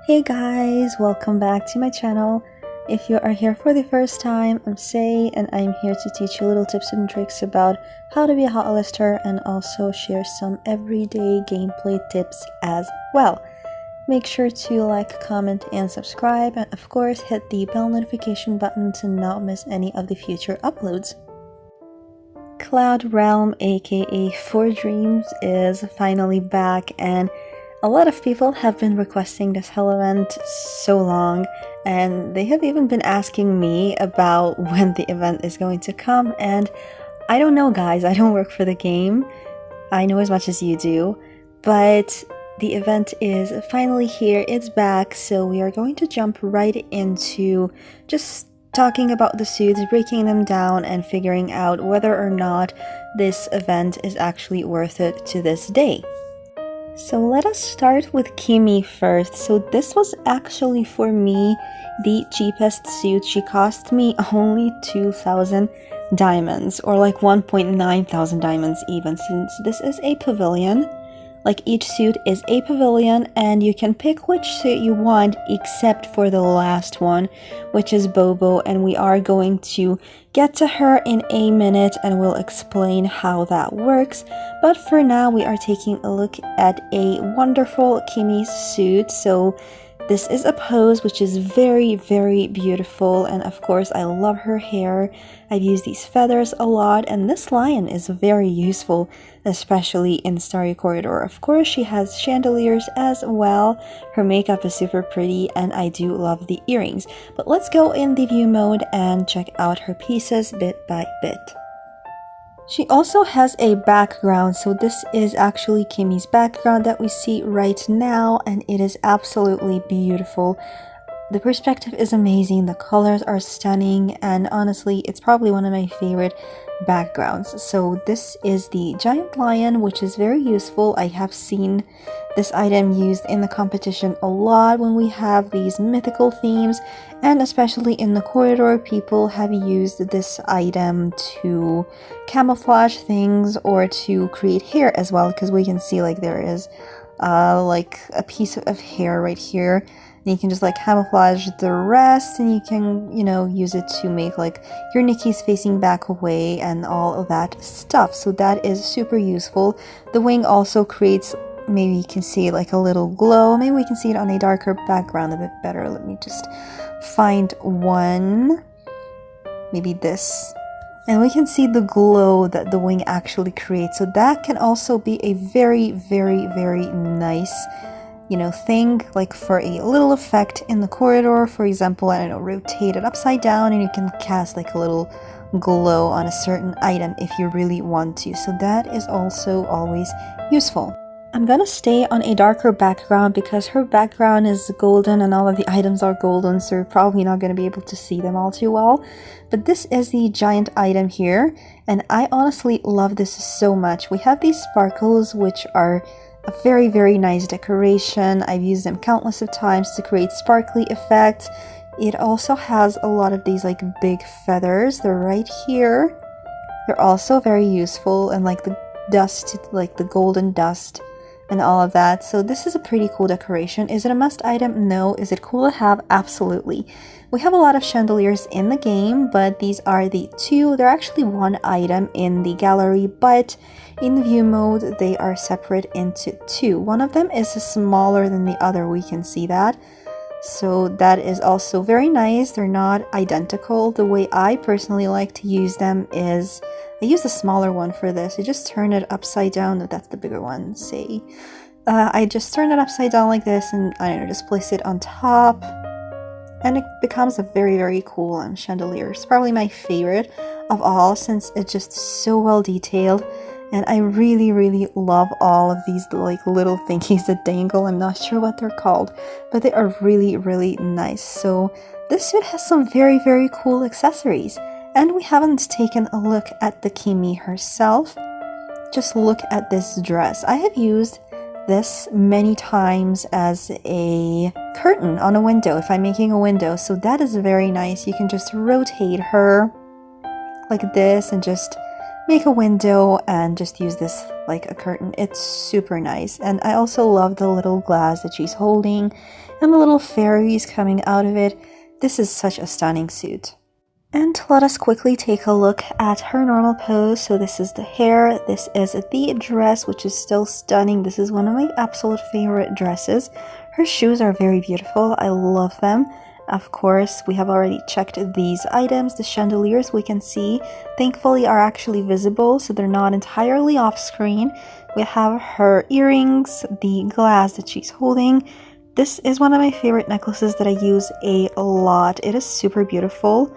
Hey guys, welcome back to my channel. If you are here for the first time, I'm Say and I'm here to teach you little tips and tricks about how to be a hot lister and also share some everyday gameplay tips as well. Make sure to like, comment, and subscribe, and of course hit the bell notification button to not miss any of the future uploads. Cloud Realm aka Four Dreams is finally back, and a lot of people have been requesting this hell event so long, and they have even been asking me about when the event is going to come, and I don't know guys, I don't work for the game. I know as much as you do, but the event is finally here, it's back, so we are going to jump right into just talking about the suits, breaking them down, and figuring out whether or not this event is actually worth it to this day. So let us start with Kimi first. So this was actually for me the cheapest suit. She cost me only 2,000 diamonds, or like 1.9 thousand diamonds even, since this is a pavilion. Like each suit is a pavilion and you can pick which suit you want except for the last one, which is Bobo, and we are going to get to her in a minute and we'll explain how that works. But for now we are taking a look at a wonderful Kimi's suit. So this is a pose which is very beautiful, and of course I love her hair. I've used these feathers a lot, and this lion is very useful, especially in Starry Corridor. Of course she has chandeliers as well. Her makeup is super pretty and I do love the earrings. But let's go in the view mode and check out her pieces bit by bit. She also has a background, so this is actually Kimi's background that we see right now, and it is absolutely beautiful. The perspective is amazing, the colors are stunning, and honestly, it's probably one of my favorite backgrounds. So this is the giant lion, which is very useful. I have seen this item used in the competition a lot when we have these mythical themes, and especially in the corridor, people have used this item to camouflage things or to create hair as well, because we can see like there is like a piece of hair right here. And you can just like camouflage the rest, and you can, use it to make like your Nikki's facing back away and all of that stuff. So that is super useful. The wing also creates, maybe you can see like a little glow. Maybe we can see it on a darker background a bit better. Let me just find one. Maybe this. And we can see the glow that the wing actually creates. So that can also be a very nice thing, like for a little effect in the corridor. For example, I don't know, rotate it upside down and you can cast like a little glow on a certain item if you really want to. So that is also always useful. I'm gonna stay on a darker background because her background is golden and all of the items are golden, so you're probably not gonna be able to see them all too well. But this is the giant item here, and I honestly love this so much. We have these sparkles, which are a very nice decoration. I've used them countless of times to create sparkly effects. It also has a lot of these like big feathers. They're right here. They're also very useful, and like the dust, like the golden dust and all of that. So this is a pretty cool decoration. Is it a must item? No. Is it cool to have? Absolutely. We have a lot of chandeliers in the game, but these are the two. They're actually one item in the gallery, but in the view mode they are separate into two. One of them is smaller than the other, we can see that. So that is also very nice. They're not identical. The way I personally like to use them is I use a smaller one for this. I just turn it upside down. No, that's the bigger one, say. I just turn it upside down like this, and I don't know, just place it on top, and it becomes a very cool chandelier. It's probably my favorite of all since it's just so well detailed, and I really love all of these like little thingies that dangle. I'm not sure what they're called, but they are really nice. So this suit has some very cool accessories. And we haven't taken a look at the Kimi herself. Just look at this dress. I have used this many times as a curtain on a window if I'm making a window. So that is very nice. You can just rotate her like this and just make a window and just use this like a curtain. It's super nice. And I also love the little glass that she's holding and the little fairies coming out of it. This is such a stunning suit. And let us quickly take a look at her normal pose. So this is the hair, this is the dress, which is still stunning. This is one of my absolute favorite dresses. Her shoes are very beautiful, I love them. Of course, we have already checked these items. The chandeliers we can see, thankfully, are actually visible, so they're not entirely off screen. We have her earrings, the glass that she's holding. This is one of my favorite necklaces that I use a lot. It is super beautiful.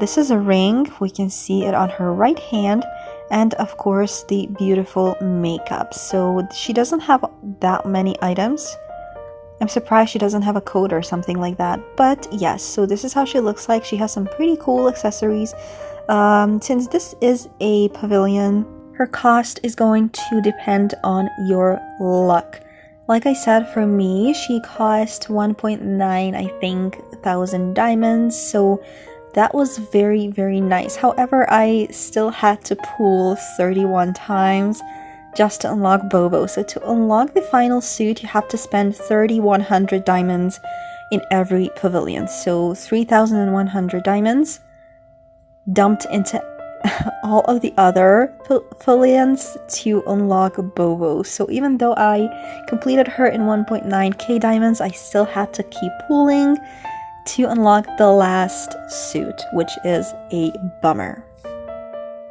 This is a ring. We can see it on her right hand. And of course, the beautiful makeup. So she doesn't have that many items. I'm surprised she doesn't have a coat or something like that. But yes, so this is how she looks like. She has some pretty cool accessories. Since this is a pavilion, her cost is going to depend on your luck. Like I said, for me, she cost 1.9, I think, thousand diamonds. So that was very, very nice. However, I still had to pull 31 times just to unlock Bobo. So to unlock the final suit, you have to spend 3,100 diamonds in every pavilion. So 3,100 diamonds dumped into all of the other pavilions to unlock Bobo. So even though I completed her in 1.9k diamonds, I still had to keep pulling to unlock the last suit, which is a bummer.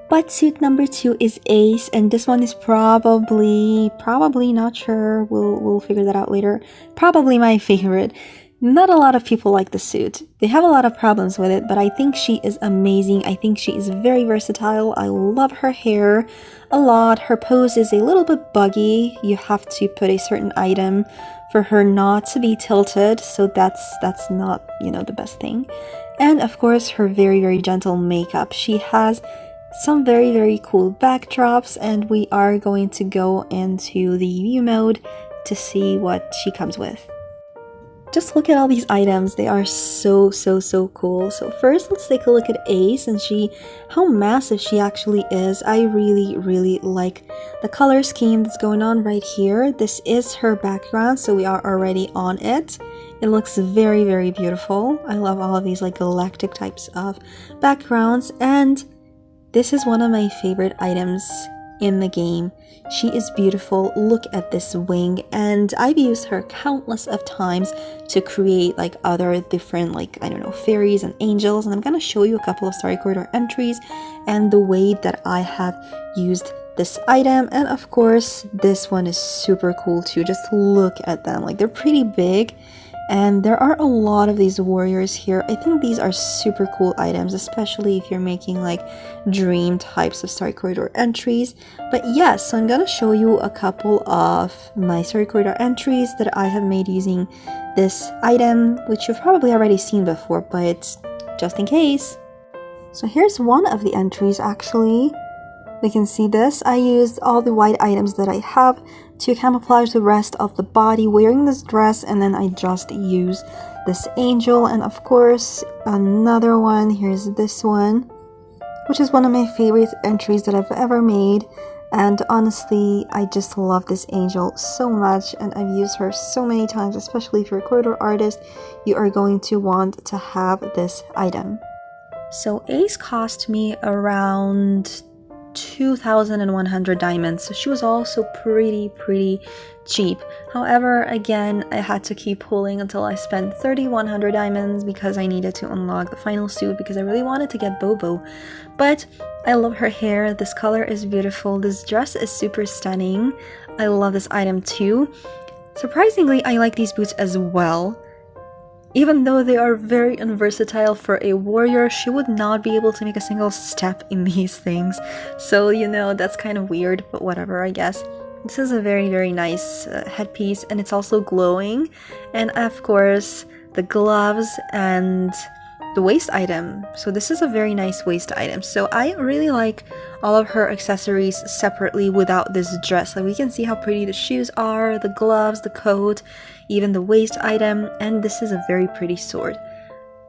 But suit number 2 is Ace, and this one is probably not sure, we'll figure that out later, probably my favorite. Not a lot of people like the suit. They have a lot of problems with it, but I think she is amazing. I think she is very versatile. I love her hair a lot. Her pose is a little bit buggy. You have to put a certain item for her not to be tilted, so that's not, the best thing. And of course, her very, very gentle makeup. She has some very, very cool backdrops, and we are going to go into the view mode to see what she comes with. Just look at all these items. They are so cool. So first, let's take a look at Ace and see how massive she actually is. I really like the color scheme that's going on right here. This is her background, so we are already on it. It looks very, very beautiful. I love all of these like galactic types of backgrounds, and this is one of my favorite items in the game. She is beautiful. Look at this wing, and I've used her countless of times to create like other different fairies and angels, and I'm gonna show you a couple of Starry Corridor entries and the way that I have used this item. And of course, this one is super cool too. Just look at them, like they're pretty big. And there are a lot of these warriors here. I think these are super cool items, especially if you're making like dream types of Starry Corridor entries. But yes, so I'm gonna show you a couple of my Starry Corridor entries that I have made using this item, which you've probably already seen before, but just in case. So here's one of the entries actually. We can see this. I used all the white items that I have to camouflage the rest of the body wearing this dress, and then I just use this angel. And of course, another one, here's this one, which is one of my favorite entries that I've ever made. And honestly, I just love this angel so much, and I've used her so many times. Especially if you're a corridor artist, you are going to want to have this item. So Ace cost me around 2,100 diamonds, so she was also pretty cheap. However, again, I had to keep pulling until I spent 3,100 diamonds because I needed to unlock the final suit, because I really wanted to get Bobo. But I love her hair. This color is beautiful. This dress is super stunning. I love this item too. Surprisingly, I like these boots as well. Even though they are very unversatile for a warrior, she would not be able to make a single step in these things. So, that's kind of weird, but whatever, I guess. This is a very nice headpiece, and it's also glowing. And of course, the gloves and the waist item. So this is a very nice waist item. So I really like all of her accessories separately without this dress. Like we can see how pretty the shoes are, the gloves, the coat, even the waist item, and this is a very pretty sword.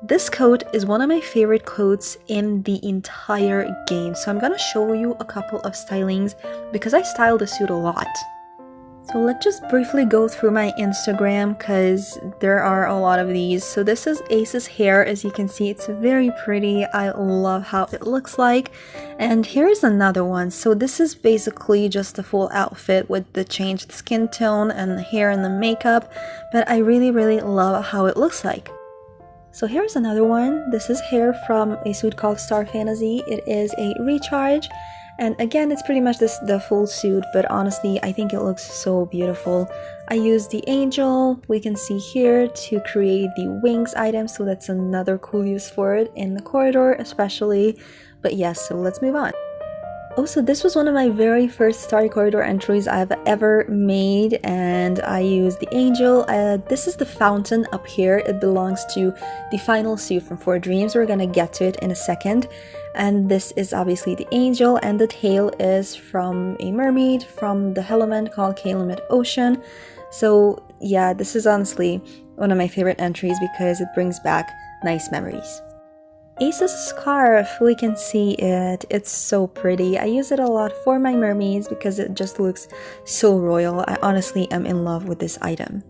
This coat is one of my favorite coats in the entire game, so I'm gonna show you a couple of stylings because I style the suit a lot. So let's just briefly go through my Instagram because there are a lot of these. So this is Ace's hair. As you can see, it's very pretty. I love how it looks like. And here's another one. So this is basically just a full outfit with the changed skin tone and the hair and the makeup. But I really love how it looks like. So here's another one. This is hair from a suit called Star Fantasy. It is a recharge. And again, it's pretty much the full suit, but honestly, I think it looks so beautiful. I used the angel, we can see here, to create the wings item, so that's another cool use for it in the corridor especially. But yes, so let's move on. Also, this was one of my very first Starry Corridor entries I've ever made, and I used the angel. This is the fountain up here. It belongs to the final suit from Four Dreams. We're gonna get to it in a second. And this is obviously the angel, and the tail is from a mermaid from the element called Calumet Ocean. So yeah, this is honestly one of my favorite entries because it brings back nice memories. Ace's scarf, we can see it. It's so pretty. I use it a lot for my mermaids because it just looks so royal. I honestly am in love with this item.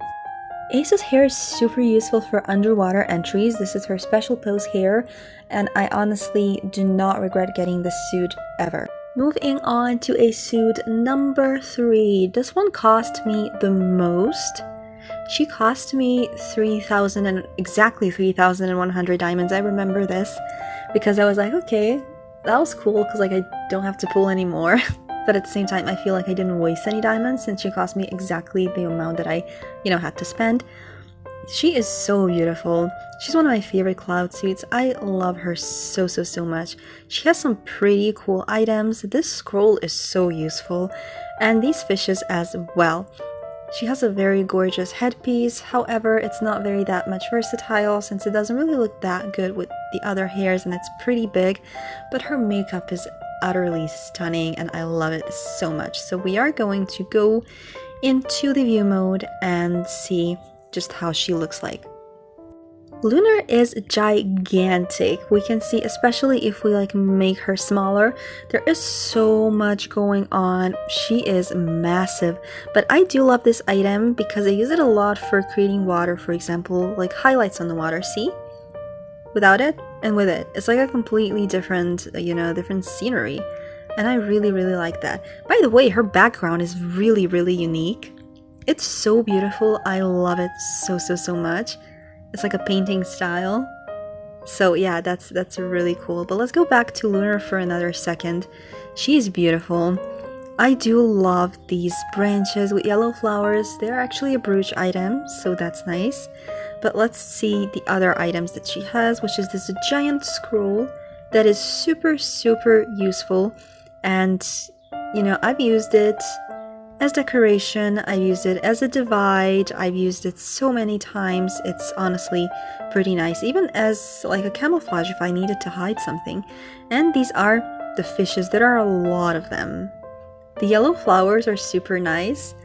Ace's hair is super useful for underwater entries. This is her special pose hair, and I honestly do not regret getting this suit ever. Moving on to a suit number 3. This one cost me the most. She cost me 3,000 and exactly 3,100 diamonds. I remember this because I was like, okay, that was cool because like I don't have to pull anymore. But at the same time, I feel like I didn't waste any diamonds since she cost me exactly the amount that I, had to spend. She is so beautiful. She's one of my favorite cloud suits. I love her so much. She has some pretty cool items. This scroll is so useful, and these fishes as well. She has a very gorgeous headpiece, however, it's not that much versatile since it doesn't really look that good with the other hairs and it's pretty big, but her makeup is utterly stunning and I love it so much. So we are going to go into the view mode and see just how she looks like. Lunar is gigantic. We can see, especially if we make her smaller, there is so much going on. She is massive, but I do love this item because I use it a lot for creating water, for example, like highlights on the water. See? Without it and with it, it's like a completely different, different scenery, and I really like that. By the way, her background is really unique. It's so beautiful. I love it so much. It's like a painting style. So yeah, that's really cool. But let's go back to Lunar for another second. She's beautiful. I do love these branches with yellow flowers. They're actually a brooch item, so that's nice. But let's see the other items that she has, which is this giant scroll that is super useful. And I've used it as decoration, I've used it as a divide, I've used it so many times. It's honestly pretty nice, even as like a camouflage if I needed to hide something. And these are the fishes. There are a lot of them. The yellow flowers are super nice,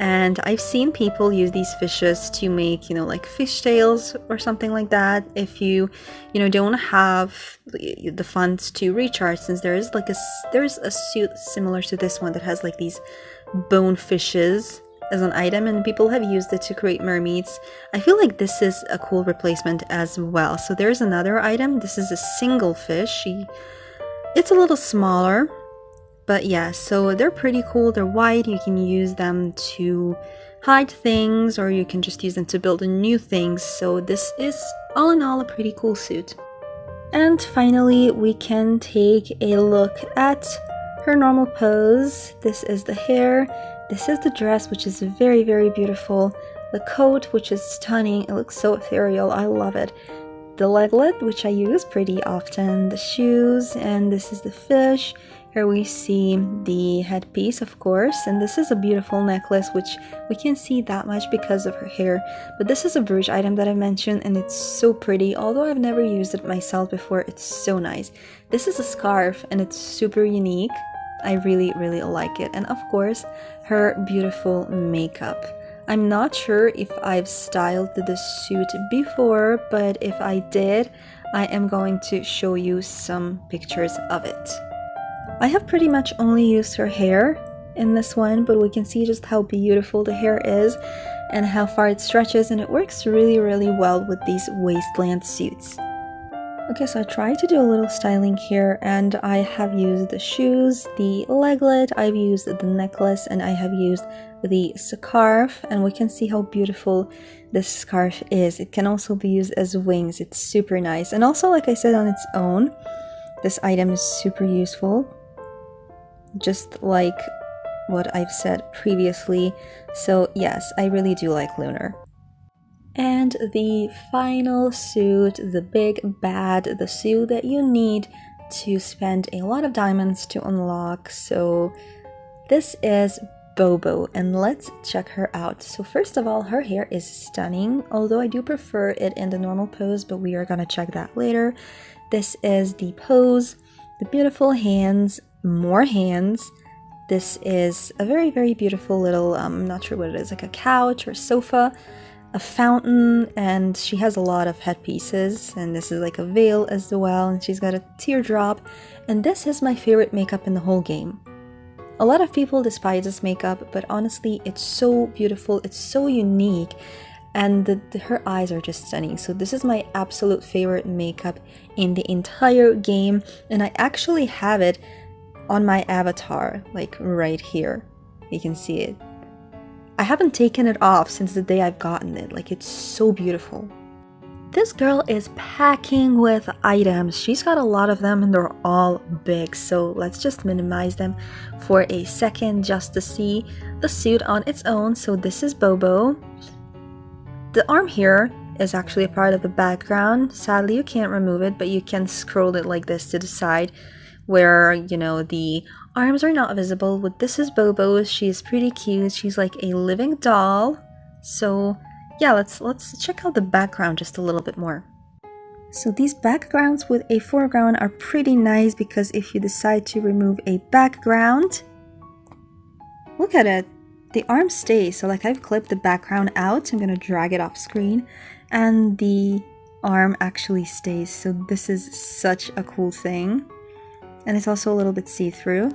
and I've seen people use these fishes to make, like fishtails or something like that if you, don't have the funds to recharge, since there's a suit similar to this one that has like these bone fishes as an item, and people have used it to create mermaids. I feel like this is a cool replacement as well. So there's another item. This is a single fish. It's a little smaller, but yeah, so they're pretty cool. They're white. You can use them to hide things, or you can just use them to build new things. So this is all in all a pretty cool suit. And finally, we can take a look at her normal pose. This is the hair, this is the dress, which is very beautiful, the coat, which is stunning, it looks so ethereal, I love it, the leglet, which I use pretty often, the shoes, and this is the fish. Here we see the headpiece, of course, and this is a beautiful necklace, which we can see that much because of her hair. But this is a brooch item that I mentioned, and it's so pretty. Although I've never used it myself before, it's so nice. This is a scarf, and it's super unique. I really like it. And of course, her beautiful makeup. I'm not sure if I've styled the suit before, but if I did, I am going to show you some pictures of it. I have pretty much only used her hair in this one, but we can see just how beautiful the hair is and how far it stretches, and it works really well with these waistband suits. Okay, so I tried to do a little styling here, and I have used the shoes, the leglet, I've used the necklace, and I have used the scarf, and we can see how beautiful this scarf is. It can also be used as wings. It's super nice, and also, like I said, on its own, this item is super useful, just like what I've said previously. So yes, I really do like Lunar. And the final suit, the big bad, the suit that you need to spend a lot of diamonds to unlock. So this is Bobo, and let's check her out. So first of all, her hair is stunning, although I do prefer it in the normal pose, but we are gonna check that later. This is the pose, the beautiful hands, more hands. This is a very beautiful little, I'm not sure what it is, like a couch or sofa, a fountain, and she has a lot of headpieces, and this is like a veil as well, and she's got a teardrop, and this is my favorite makeup in the whole game. A lot of people despise this makeup, but honestly, it's so beautiful, it's so unique, and her eyes are just stunning. So this is my absolute favorite makeup in the entire game, and I actually have it on my avatar, like right here. You can see it. I haven't taken it off since the day I've gotten it. Like, it's so beautiful. This girl is packing with items. She's got a lot of them and they're all big. So let's just minimize them for a second just to see the suit on its own. So this is Bobo. The arm here is actually a part of the background. Sadly, you can't remove it, but you can scroll it like this to the side where, you know, the arms are not visible. But this is Bobo. She's pretty cute. She's like a living doll. So yeah, let's check out the background just a little bit more. So these backgrounds with a foreground are pretty nice, because if you decide to remove a background, look at it, the arm stays. So like, I've clipped the background out, I'm gonna drag it off screen, and the arm actually stays. So this is such a cool thing. And it's also a little bit see-through,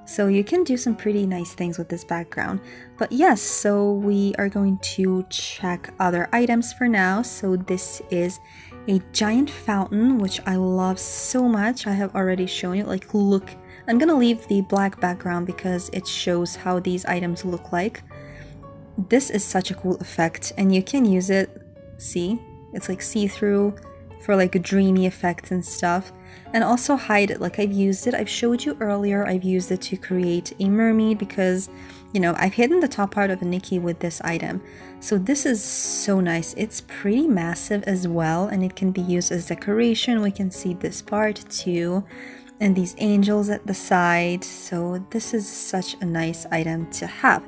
so you can do some pretty nice things with this background. But yes, so we are going to check other items for now. So this is a giant fountain, which I love so much. I have already shown you, like, look, I'm gonna leave the black background because it shows how these items look like. This is such a cool effect, and you can use it, see, it's like see-through for like a dreamy effect and stuff, and also hide it. Like, I've used it, I've showed you earlier, I've used it to create a mermaid, because, you know, I've hidden the top part of a Nikki with this item. So this is so nice. It's pretty massive as well, and it can be used as decoration. We can see this part too, and these angels at the side. So this is such a nice item to have.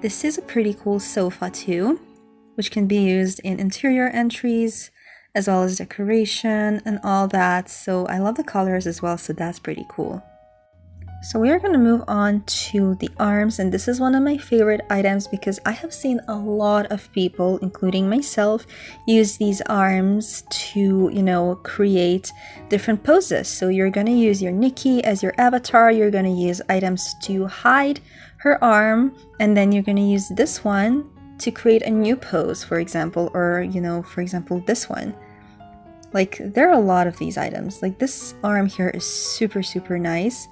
This is a pretty cool sofa too, which can be used in interior entries as well as decoration and all that. So I love the colors as well, so that's pretty cool. So we are going to move on to the arms, and this is one of my favorite items because I have seen a lot of people, including myself, use these arms to, you know, create different poses. So you're going to use your Nikki as your avatar, you're going to use items to hide her arm, and then you're going to use this one to create a new pose, for example, or, you know, for example, this one. Like, there are a lot of these items. Like, this arm here is super nice.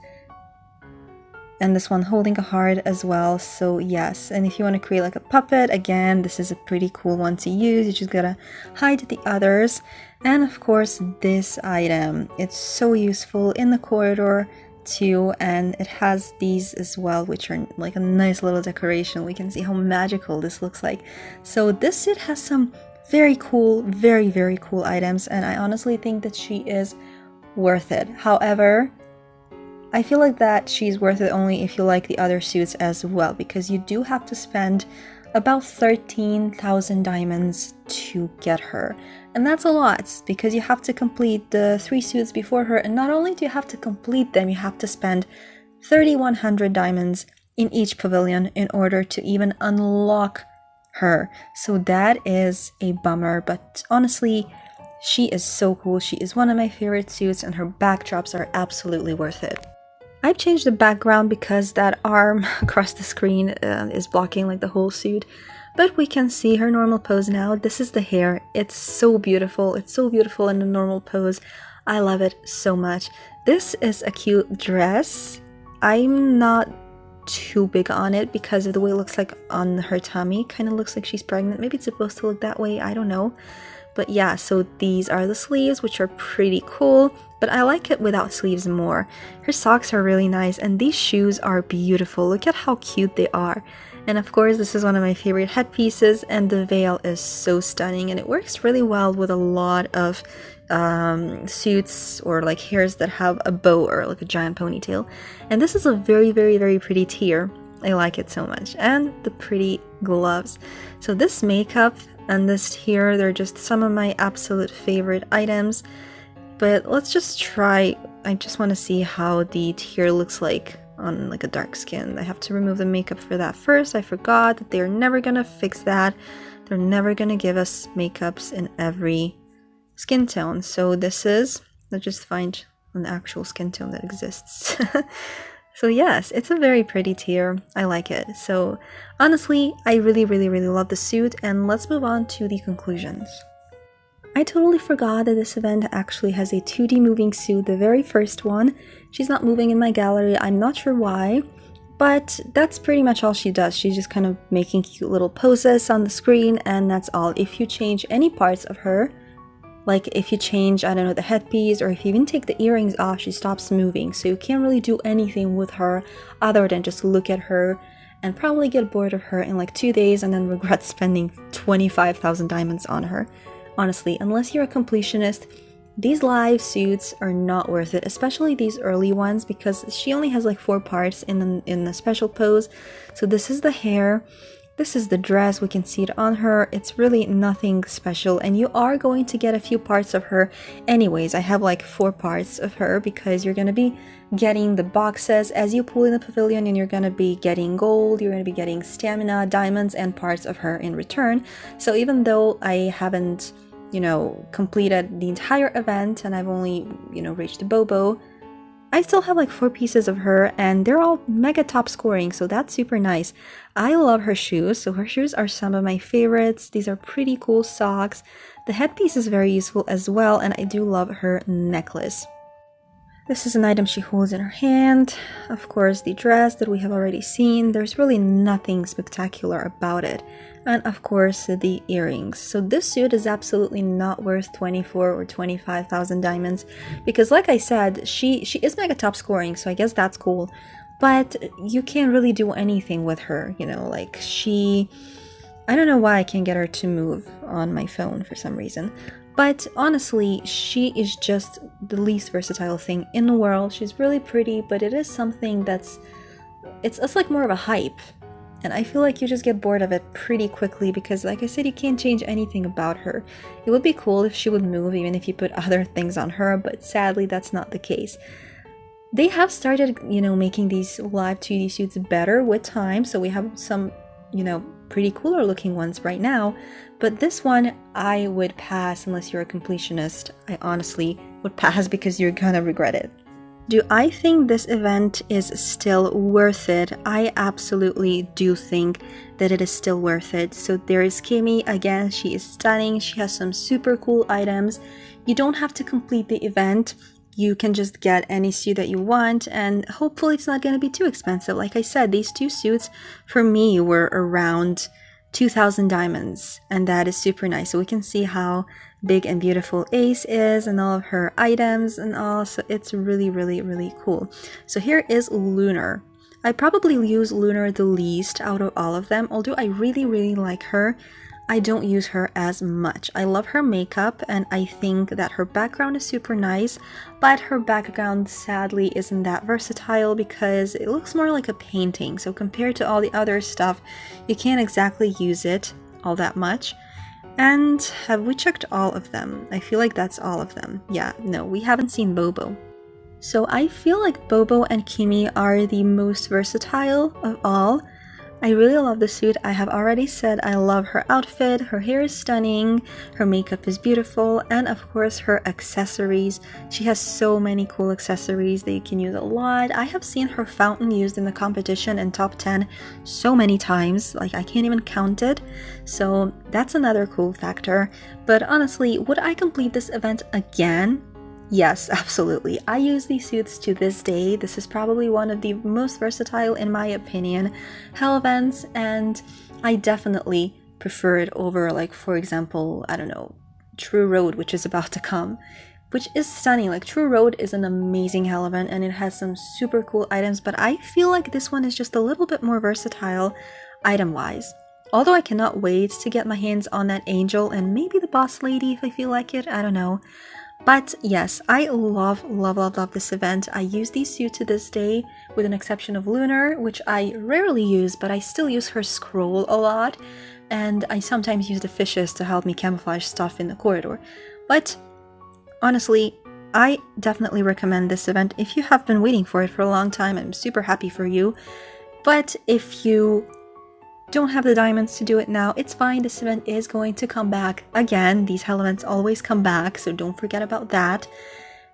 And this one holding a heart as well. So yes, and if you want to create like a puppet, again, this is a pretty cool one to use. You just gotta hide the others. And of course, this item, it's so useful in the corridor too, and it has these as well, which are like a nice little decoration. We can see how magical this looks like. So this suit has some very cool, very cool items, and I honestly think that she is worth it. However, I feel like that she's worth it only if you like the other suits as well, because you do have to spend about 13,000 diamonds to get her. And that's a lot, because you have to complete the 3 suits before her, and not only do you have to complete them, you have to spend 3,100 diamonds in each pavilion in order to even unlock her. So that is a bummer, but honestly, she is so cool. She is one of my favorite suits and her backdrops are absolutely worth it. I've changed the background because that arm across the screen is blocking like the whole suit. But we can see her normal pose now. This is the hair. It's so beautiful. It's so beautiful in a normal pose. I love it so much. This is a cute dress. I'm not too big on it because of the way it looks like on her tummy. Kind of looks like she's pregnant. Maybe it's supposed to look that way. I don't know. But yeah, so these are the sleeves, which are pretty cool. But I like it without sleeves more. Her socks are really nice and these shoes are beautiful. Look at how cute they are. And of course, this is one of my favorite headpieces and the veil is so stunning and it works really well with a lot of suits or like hairs that have a bow or like a giant ponytail. And this is a very, very, very pretty tier. I like it so much. And the pretty gloves. So this makeup and this tier, they're just some of my absolute favorite items. But let's just try. I just want to see how the tier looks like on like a dark skin. I have to remove the makeup for that first. I forgot that they're never gonna fix that. They're never gonna give us makeups in every skin tone. So this is, let's just find an actual skin tone that exists. So yes, it's a very pretty tier. I like it. So honestly, I really, really, really love the suit and let's move on to the conclusions. I totally forgot that this event actually has a 2D moving suit, the very first one. She's not moving in my gallery, I'm not sure why, but that's pretty much all she does. She's just kind of making cute little poses on the screen and that's all. If you change any parts of her, like if you change, I don't know, the headpiece or if you even take the earrings off, she stops moving. So you can't really do anything with her other than just look at her and probably get bored of her in like 2 days and then regret spending 25,000 diamonds on her. Honestly, unless you're a completionist, these live suits are not worth it, especially these early ones because she only has like 4 parts in the special pose. So this is the hair, this is the dress, we can see it on her. It's really nothing special and you are going to get a few parts of her anyways. I have like 4 parts of her because you're going to be getting the boxes as you pull in the pavilion and you're going to be getting gold, you're going to be getting stamina, diamonds, and parts of her in return. So even though I haven't, you know, completed the entire event and I've only, you know, reached the Bobo, I still have like 4 pieces of her and they're all mega top scoring, so that's super nice. I love her shoes, so her shoes are some of my favorites. These are pretty cool socks. The headpiece is very useful as well and I do love her necklace. This is an item she holds in her hand. Of course, the dress that we have already seen. There's really nothing spectacular about it. And of course, the earrings. So this suit is absolutely not worth 24 or 25,000 diamonds because like I said, she is mega top scoring, so I guess that's cool. But you can't really do anything with her, you know, like I don't know why I can't get her to move on my phone for some reason. But honestly, she is just the least versatile thing in the world. She's really pretty, but it is something that's, it's like more of a hype. And I feel like you just get bored of it pretty quickly because like I said, you can't change anything about her. It would be cool if she would move even if you put other things on her, but sadly that's not the case. They have started, you know, making these live 2D suits better with time, so we have some, you know, pretty cooler looking ones right now, but this one I would pass unless you're a completionist. I honestly would pass because you're gonna regret it. Do I think this event is still worth it? I absolutely do think that it is still worth it. So there is Kimi, again, she is stunning, she has some super cool items. You don't have to complete the event. You can just get any suit that you want and hopefully it's not going to be too expensive. Like I said, these 2 suits for me were around 2,000 diamonds and that is super nice. So we can see how big and beautiful Ace is and all of her items and all, so it's really, really, really cool. So here is Lunar. I probably use Lunar the least out of all of them, although I really, really like her. I don't use her as much. I love her makeup and I think that her background is super nice, but her background sadly isn't that versatile because it looks more like a painting. So compared to all the other stuff, you can't exactly use it all that much. And have we checked all of them? I feel like that's all of them. Yeah, no, we haven't seen Bobo. So I feel like Bobo and Kimi are the most versatile of all. I really love the suit. I have already said I love her outfit, her hair is stunning, her makeup is beautiful, and of course her accessories. She has so many cool accessories that you can use a lot. I have seen her fountain used in the competition in top 10 so many times, like I can't even count it. So that's another cool factor. But honestly, would I complete this event again? Yes, absolutely. I use these suits to this day. This is probably one of the most versatile, in my opinion, hell events, and I definitely prefer it over, like, for example, I don't know, True Road, which is about to come, which is stunning. Like, True Road is an amazing hell event, and it has some super cool items, but I feel like this one is just a little bit more versatile item-wise. Although I cannot wait to get my hands on that angel and maybe the boss lady if I feel like it, I don't know. But yes, I love this event. I use these suits to this day, with an exception of Lunar, which I rarely use, but I still use her scroll a lot, and I sometimes use the fishes to help me camouflage stuff in the corridor. But honestly, I definitely recommend this event. If you have been waiting for it for a long time, I'm super happy for you. But if you don't have the diamonds to do it now, it's fine. This event is going to come back again. These hell events always come back, so don't forget about that.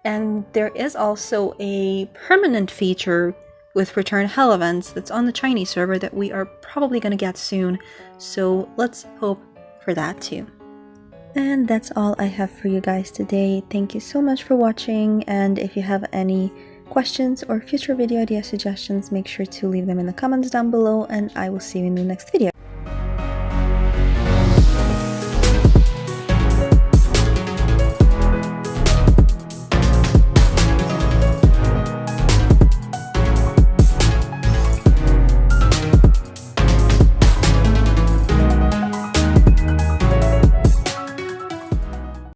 And there is also a permanent feature with return hell events that's on the Chinese server that we are probably going to get soon, so let's hope for that too. And that's all I have for you guys today. Thank you so much for watching, and if you have any questions or future video idea suggestions, make sure to leave them in the comments down below, and I will see you in the next video.